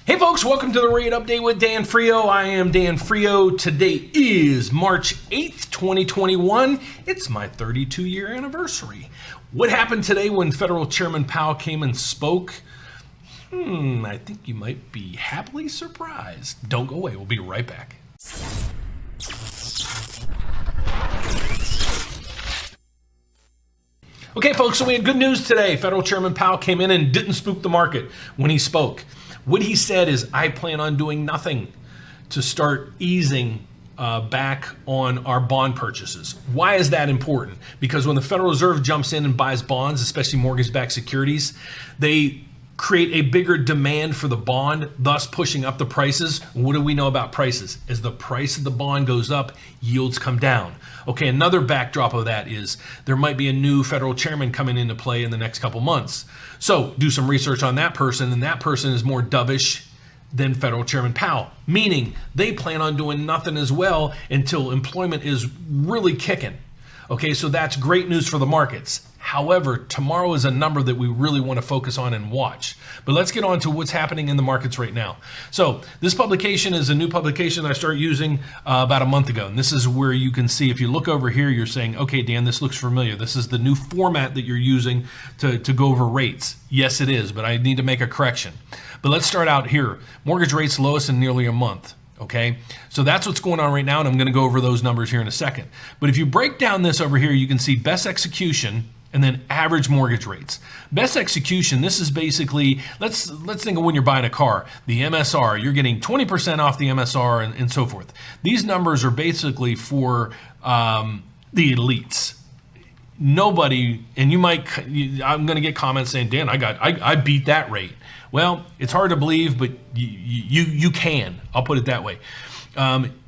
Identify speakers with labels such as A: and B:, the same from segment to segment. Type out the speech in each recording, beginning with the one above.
A: Hey folks, welcome to the Rate Update with Dan Frio. I am Dan Frio. Today is March 8th, 2021. It's my 32-year anniversary. What happened today when Federal Chairman Powell came and spoke? I think you might be happily surprised. Don't go away. We'll be right back. Okay, folks, so we had good news today. Federal Chairman Powell came in and didn't spook the market when he spoke. What he said is, I plan on doing nothing to start easing back on our bond purchases. Why is that important? Because when the Federal Reserve jumps in and buys bonds, especially mortgage-backed securities, they create a bigger demand for the bond, thus pushing up the prices. What do we know about prices? As the price of the bond goes up, yields come down. Okay, another backdrop of that is there might be a new federal chairman coming into play in the next couple months. So do some research on that person, and that person is more dovish than Federal Chairman Powell, meaning they plan on doing nothing as well until employment is really kicking. Okay, so that's great news for the markets. However, tomorrow is a number that we really want to focus on and watch. But let's get on to what's happening in the markets right now. So this publication is a new publication I started using about a month ago. And this is where you can see, if you look over here, you're saying, okay, Dan, this looks familiar. This is the new format that you're using to go over rates. Yes, it is, but I need to make a correction. But let's start out here. Mortgage rates lowest in nearly a month. Okay, so that's what's going on right now, and I'm going to go over those numbers here in a second. But if you break down this over here, you can see best execution and then average mortgage rates. Best execution, this is basically, let's think of when you're buying a car, the MSR, you're getting 20% off the MSR and so forth. These numbers are basically for the elites. Nobody, and I'm going to get comments saying, Dan, I beat that rate. Well, it's hard to believe, but you can. I'll put it that way.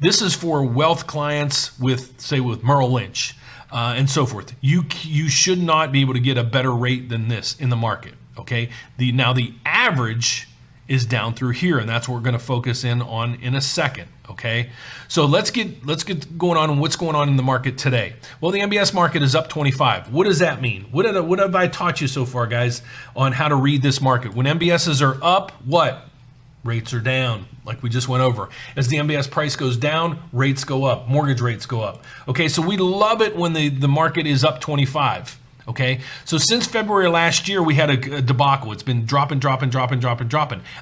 A: This is for wealth clients with Merrill Lynch and so forth. You should not be able to get a better rate than this in the market. Okay. Now the average is down through here, and that's what we're going to focus in on in a second. Okay, so let's get going on and what's going on in the market today. Well, the MBS market is up 25. What does that mean? What have I taught you so far, guys, on how to read this market? When MBSs are up, what? Rates are down, like we just went over. As the MBS price goes down, rates go up, mortgage rates go up. Okay, so we love it when the market is up 25. Okay, so since February last year, we had a debacle. It's been dropping.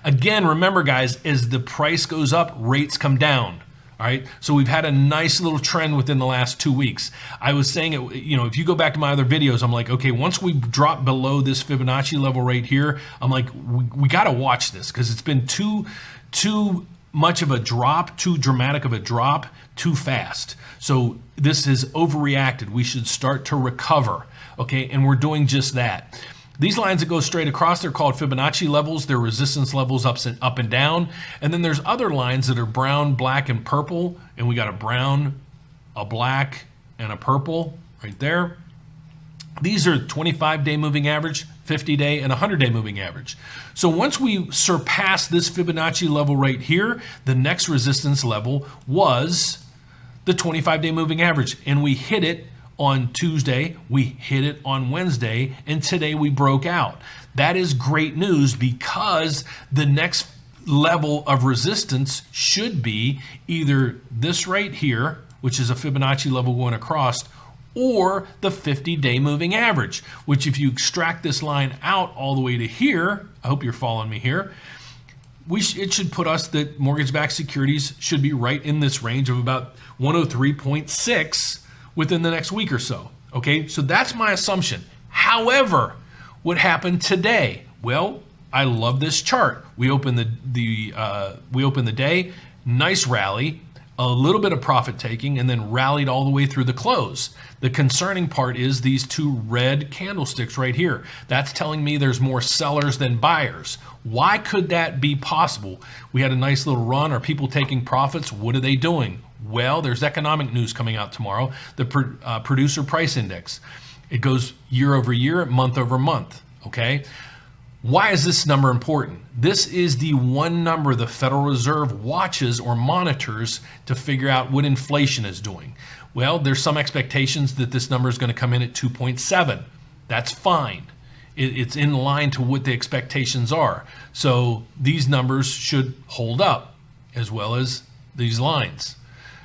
A: Again, remember, guys, as the price goes up, rates come down. All right, so we've had a nice little trend within the last 2 weeks. I was saying, if you go back to my other videos, I'm like, okay, once we drop below this Fibonacci level right here, I'm like, we got to watch this because it's been too much of a drop, too dramatic of a drop, too fast. So this has overreacted. We should start to recover. Okay, and we're doing just that. These lines that go straight across, they're called Fibonacci levels. They're resistance levels up and down. And then there's other lines that are brown, black, and purple. And we got a brown, a black, and a purple right there. These are 25-day moving average, 50-day, and 100-day moving average. So once we surpass this Fibonacci level right here, the next resistance level was the 25-day moving average. And we hit it on Tuesday, we hit it on Wednesday, and today we broke out. That is great news because the next level of resistance should be either this right here, which is a Fibonacci level going across, or the 50-day moving average, which if you extract this line out all the way to here, I hope you're following me here, it should put us that mortgage-backed securities should be right in this range of about 103.6 within the next week or so. Okay, so that's my assumption. However, what happened today? Well, I love this chart. We opened the day, nice rally, a little bit of profit taking, and then rallied all the way through the close. The concerning part is these two red candlesticks right here. That's telling me there's more sellers than buyers. Why could that be possible? We had a nice little run. Are people taking profits? What are they doing? Well, there's economic news coming out tomorrow, the producer price index. It goes year over year, month over month, okay? Why is this number important? This is the one number the Federal Reserve watches or monitors to figure out what inflation is doing. Well, there's some expectations that this number is going to come in at 2.7. That's fine. It's in line to what the expectations are. So these numbers should hold up as well as these lines.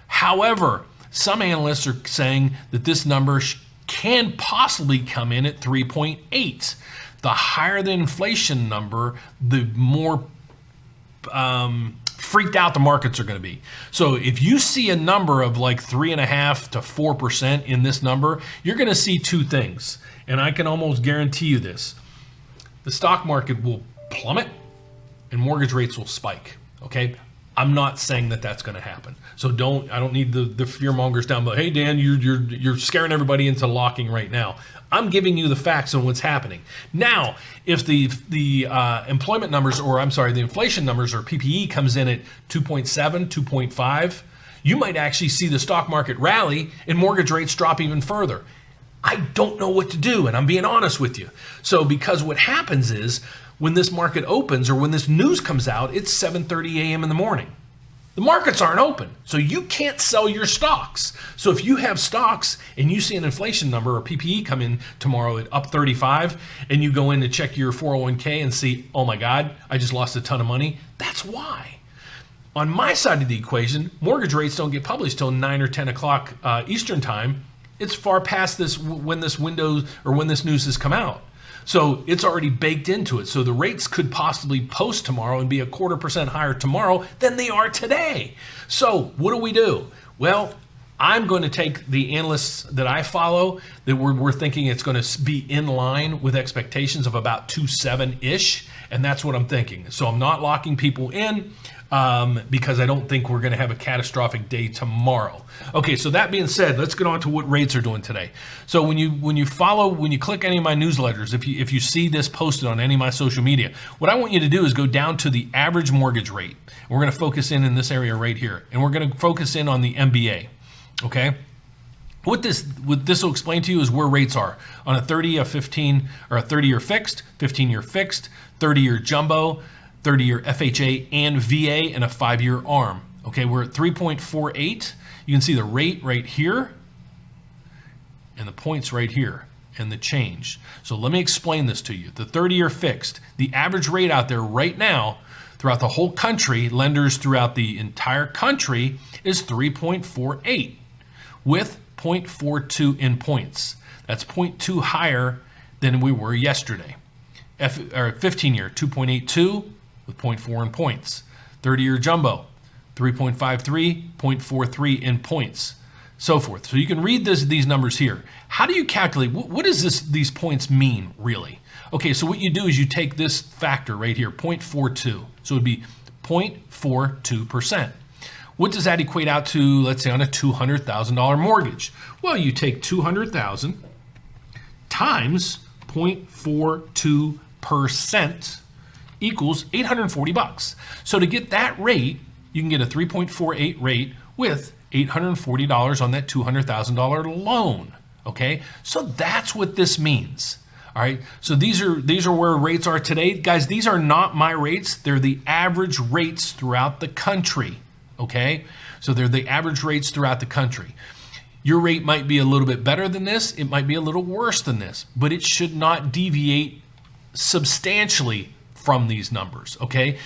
A: However, some analysts are saying that this number can possibly come in at 3.8. The higher the inflation number, the more freaked out the markets are going to be. So if you see a number of like 3.5% to 4% in this number, you're going to see two things. And I can almost guarantee you this. The stock market will plummet and mortgage rates will spike. Okay? I'm not saying that that's going to happen. So I don't need the fear mongers down below. Hey, Dan, you're scaring everybody into locking right now. I'm giving you the facts on what's happening. Now, if the employment numbers, the inflation numbers or PPE comes in at 2.7, 2.5, you might actually see the stock market rally and mortgage rates drop even further. I don't know what to do, and I'm being honest with you. So because what happens is when this market opens or when this news comes out, it's 7:30 a.m. in the morning. The markets aren't open, so you can't sell your stocks. So if you have stocks and you see an inflation number or PPE come in tomorrow at up 35 and you go in to check your 401k and see, oh my God, I just lost a ton of money, that's why. On my side of the equation, mortgage rates don't get published till 9 or 10 o'clock Eastern time. It's far past this when this window or when this news has come out. So it's already baked into it. So the rates could possibly post tomorrow and be 0.25% higher tomorrow than they are today. So what do? Well, I'm going to take the analysts that I follow that we're thinking it's going to be in line with expectations of about 2.7-ish. And that's what I'm thinking. So I'm not locking people in because I don't think we're going to have a catastrophic day tomorrow. Okay, so that being said, let's get on to what rates are doing today. So when you click any of my newsletters, if you see this posted on any of my social media, what I want you to do is go down to the average mortgage rate. We're going to focus in this area right here, and we're going to focus in on the MBA. Okay. What this will explain to you is where rates are on a 30, a 15, or a 30-year fixed, 15-year fixed, 30-year jumbo, 30-year FHA and VA, and a 5-year ARM. Okay, we're at 3.48. You can see the rate right here and the points right here and the change. So let me explain this to you. The 30-year fixed, the average rate out there right now throughout the whole country, lenders throughout the entire country, is 3.48 with 0.42 in points. That's 0.2 higher than we were yesterday. 15-year, 2.82 with 0.4 in points. 30-year jumbo, 3.53, 0.43 in points, so forth. So you can read these numbers here. How do you calculate? What does these points mean, really? Okay, so what you do is you take this factor right here, 0.42. So it would be 0.42%. What does that equate out to, let's say, on a $200,000 mortgage? Well, you take $200,000 times 0.42% equals $840. So to get that rate, you can get a 3.48 rate with $840 on that $200,000 loan. Okay, so that's what this means. All right, so these are where rates are today, guys. These are not my rates; they're the average rates throughout the country. Okay, so they're the average rates throughout the country. Your rate might be a little bit better than this; it might be a little worse than this, but it should not deviate substantially from these numbers. Okay.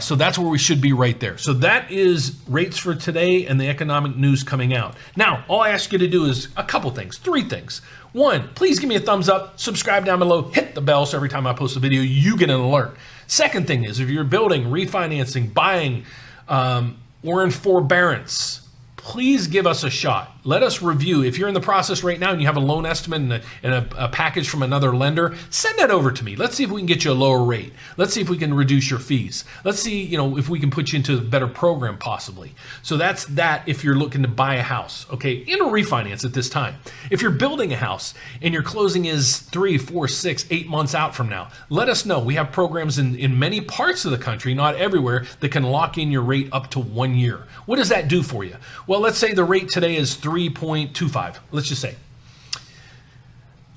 A: So that's where we should be right there. So that is rates for today and the economic news coming out. Now, all I ask you to do is a couple things, 3 things. 1, please give me a thumbs up, subscribe down below, hit the bell so every time I post a video, you get an alert. Second thing is if you're building, refinancing, buying, or in forbearance, please give us a shot. Let us review. If you're in the process right now and you have a loan estimate and a package from another lender, send that over to me. Let's see if we can get you a lower rate. Let's see if we can reduce your fees. Let's see, if we can put you into a better program possibly. So that's that if you're looking to buy a house, okay, and a refinance at this time. If you're building a house and your closing is 3, 4, 6, 8 months out from now, let us know. We have programs in many parts of the country, not everywhere, that can lock in your rate up to 1 year. What does that do for you? Well, let's say the rate today is 3.25. Let's just say.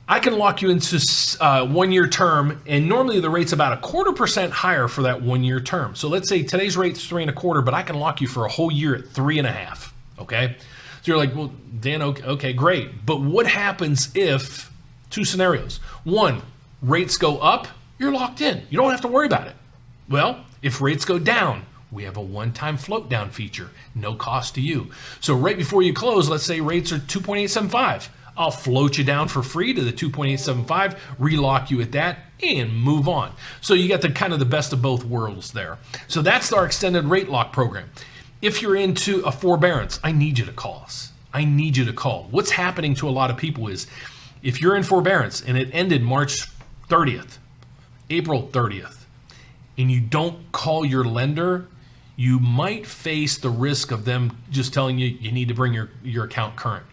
A: I can lock you into 1 year term, and normally the rate's about 0.25% higher for that 1 year term. So let's say today's rate's 3.25, but I can lock you for a whole year at 3.5. Okay. So you're like, well, Dan, okay, great. But what happens if 2 scenarios? 1, Rates go up, you're locked in. You don't have to worry about it. Well, if rates go down, we have a one-time float down feature, no cost to you. So right before you close, let's say rates are 2.875. I'll float you down for free to the 2.875, relock you at that, and move on. So you get the kind of the best of both worlds there. So that's our extended rate lock program. If you're into a forbearance, I need you to call us. I need you to call. What's happening to a lot of people is if you're in forbearance and it ended March 30th, April 30th, and you don't call your lender, you might face the risk of them just telling you you need to bring your account current.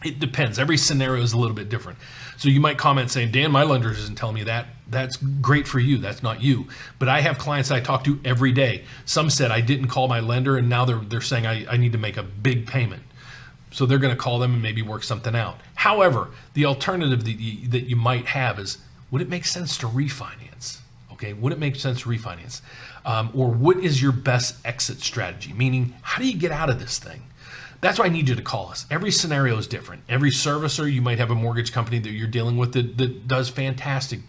A: It depends. Every scenario is a little bit different. So you might comment saying, Dan, my lender isn't telling me that. That's great for you. That's not you. But I have clients I talk to every day. Some said I didn't call my lender and now they're saying I need to make a big payment. So they're going to call them and maybe work something out. However, the alternative that you might have is, would it make sense to refinance? Okay, would it make sense to refinance? Or what is your best exit strategy? Meaning, how do you get out of this thing? That's why I need you to call us. Every scenario is different. Every servicer, you might have a mortgage company that you're dealing with that does fantastic.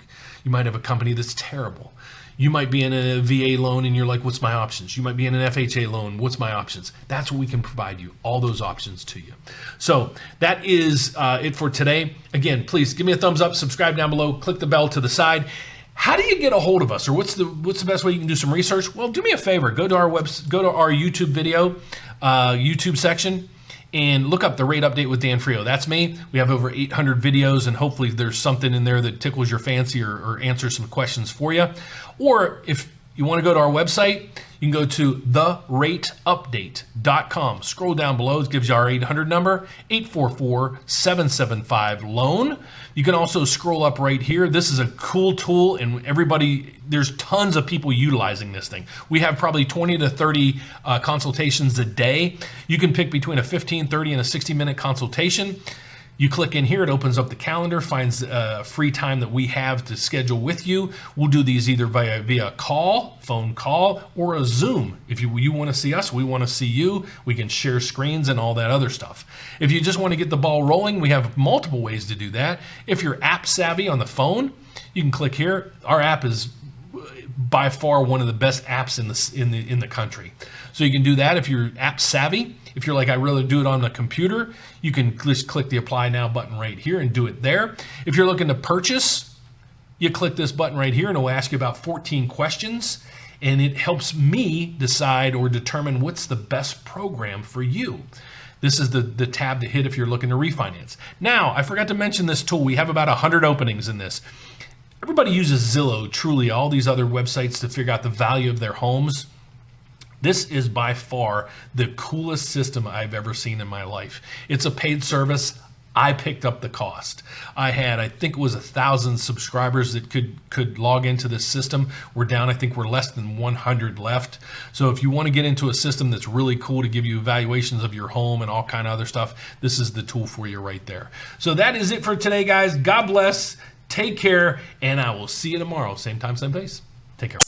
A: You might have a company that's terrible. You might be in a VA loan and you're like, what's my options? You might be in an FHA loan. What's my options? That's what we can provide you, all those options to you. So that is it for today. Again, please give me a thumbs up, subscribe down below, click the bell to the side. How do you get a hold of us, or what's the best way you can do some research? Well, do me a favor. Go to our YouTube video, YouTube section, and look up the rate update with Dan Frio. That's me. We have over 800 videos, and hopefully there's something in there that tickles your fancy or answers some questions for you. Or if you want to go to our website, you can go to therateupdate.com. Scroll down below. It gives you our 800 number, 844-775-LOAN. You can also scroll up right here. This is a cool tool, and there's tons of people utilizing this thing. We have probably 20 to 30 consultations a day. You can pick between a 15, 30, and a 60-minute consultation. You click in here, it opens up the calendar, finds a free time that we have to schedule with you. We'll do these either via call, phone call, or a Zoom. If you want to see us, we want to see you. We can share screens and all that other stuff. If you just want to get the ball rolling, we have multiple ways to do that. If you're app savvy on the phone, you can click here. Our app is by far one of the best apps in the country. So you can do that if you're app savvy. If you're like, I really do it on the computer, you can just click the apply now button right here and do it there. If you're looking to purchase, you click this button right here and it will ask you about 14 questions, and it helps me decide or determine what's the best program for you. This is the tab to hit if you're looking to refinance. Now, I forgot to mention this tool. We have about 100 openings in this. Everybody uses Zillow, Truly, all these other websites to figure out the value of their homes. This is by far the coolest system I've ever seen in my life. It's a paid service. I picked up the cost. I think it was 1,000 subscribers that could log into this system. We're down, I think we're less than 100 left. So if you want to get into a system that's really cool to give you evaluations of your home and all kind of other stuff, this is the tool for you right there. So that is it for today, guys. God bless. Take care, and I will see you tomorrow. Same time, same place. Take care.